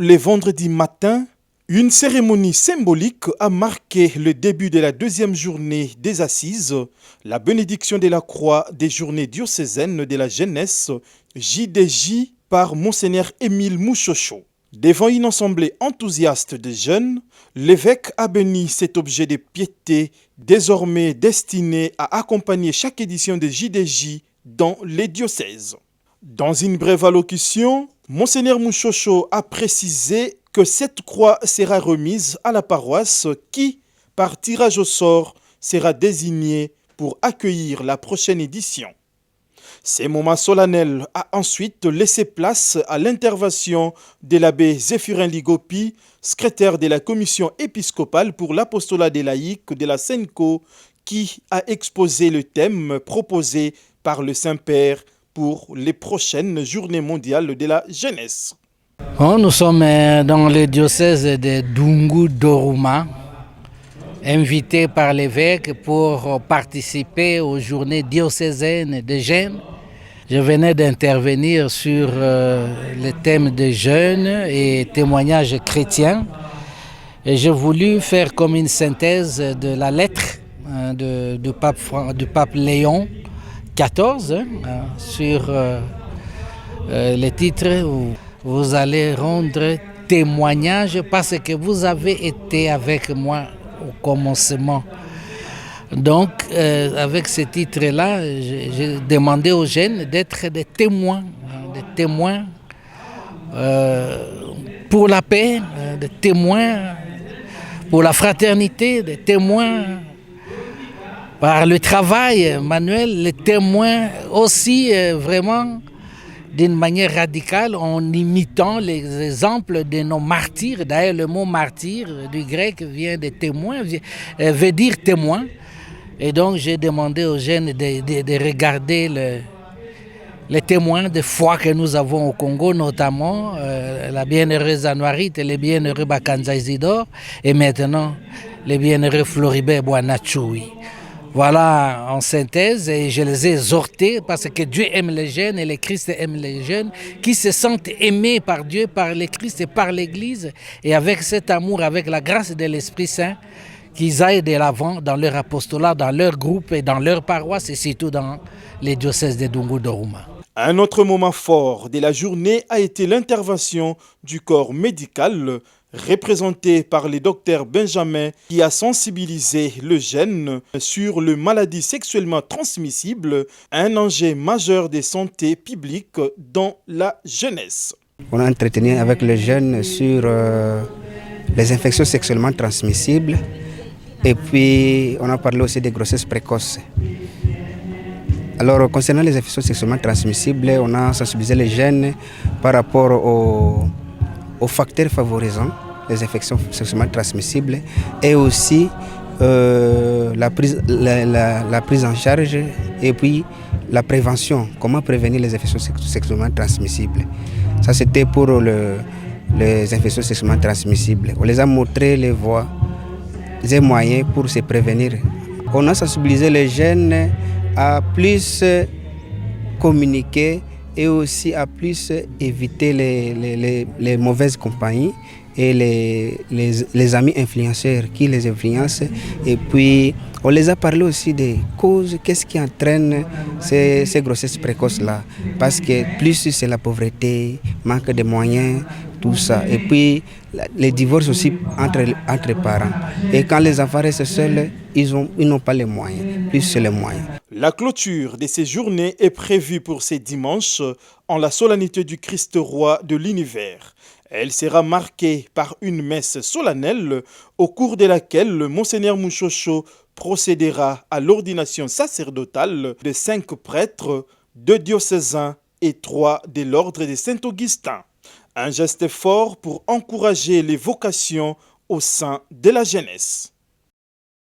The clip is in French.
le vendredi matin, une cérémonie symbolique a marqué le début de la deuxième journée des Assises, la bénédiction de la croix des journées diocésaines de la jeunesse, JDJ, par Monseigneur Émile Mouchocho. Devant une assemblée enthousiaste de jeunes, l'évêque a béni cet objet de piété désormais destiné à accompagner chaque édition de JDJ dans les diocèses. Dans une brève allocution, Monseigneur Mouchocho a précisé que cette croix sera remise à la paroisse qui, par tirage au sort, sera désignée pour accueillir la prochaine édition. Ce moment solennel a ensuite laissé place à l'intervention de l'abbé Zéphirin Ligopi, secrétaire de la commission épiscopale pour l'apostolat des laïcs de la SENCO, qui a exposé le thème proposé par le Saint-Père pour les prochaines journées mondiales de la jeunesse. Nous sommes dans le diocèse de Dungu Doruma, invités par l'évêque pour participer aux journées diocésaines des jeunes. Je venais d'intervenir sur le thème des jeunes et témoignages chrétiens. Et j'ai voulu faire comme une synthèse de la lettre du pape Léon XIV sur le titre où vous allez rendre témoignage parce que vous avez été avec moi au commencement. Donc, avec ce titre-là, j'ai demandé aux jeunes d'être des témoins pour la paix, des témoins pour la fraternité, des témoins par le travail manuel, les témoins aussi vraiment d'une manière radicale en imitant les exemples de nos martyrs. D'ailleurs, le mot martyr du grec vient de témoin, veut dire témoin. Et donc, j'ai demandé aux jeunes de regarder les témoins de foi que nous avons au Congo, notamment la bienheureuse Anouarit et le bienheureux Bakanza Isidore, et maintenant le bienheureux Floribert Boanachoui. Voilà en synthèse, et je les ai exhortés parce que Dieu aime les jeunes et le Christ aime les jeunes qui se sentent aimés par Dieu, par le Christ et par l'Église, et avec cet amour, avec la grâce de l'Esprit Saint, qu'ils aillent de l'avant dans leur apostolat, dans leur groupe et dans leur paroisse et surtout dans les diocèses de Dungu Doruma. Un autre moment fort de la journée a été l'intervention du corps médical représenté par le docteur Benjamin qui a sensibilisé le jeune sur les maladies sexuellement transmissibles, un enjeu majeur de santé publique dans la jeunesse. On a entretenu avec les jeunes sur les infections sexuellement transmissibles et puis on a parlé aussi des grossesses précoces. Alors concernant les infections sexuellement transmissibles, on a sensibilisé les jeunes par rapport aux facteurs favorisant les infections sexuellement transmissibles et aussi la prise en charge et puis la prévention, comment prévenir les infections sexuellement transmissibles. Ça c'était pour les infections sexuellement transmissibles. On les a montré les voies et moyens pour se prévenir. On a sensibilisé les jeunes à plus communiquer et aussi à plus éviter les mauvaises compagnies et les amis influenceurs qui les influencent. Et puis on les a parlé aussi des causes, qu'est-ce qui entraîne ces grossesses précoces-là. Parce que plus c'est la pauvreté, manque de moyens, tout ça. Et puis les divorces aussi entre parents. Et quand les enfants restent seuls, ils n'ont pas les moyens, plus c'est les moyens. La clôture de ces journées est prévue pour ce dimanche en la solennité du Christ roi de l'univers. Elle sera marquée par une messe solennelle au cours de laquelle le Monseigneur Mouchocho procédera à l'ordination sacerdotale de 5 prêtres, 2 diocésains et 3 de l'ordre de Saint-Augustin. Un geste fort pour encourager les vocations au sein de la jeunesse.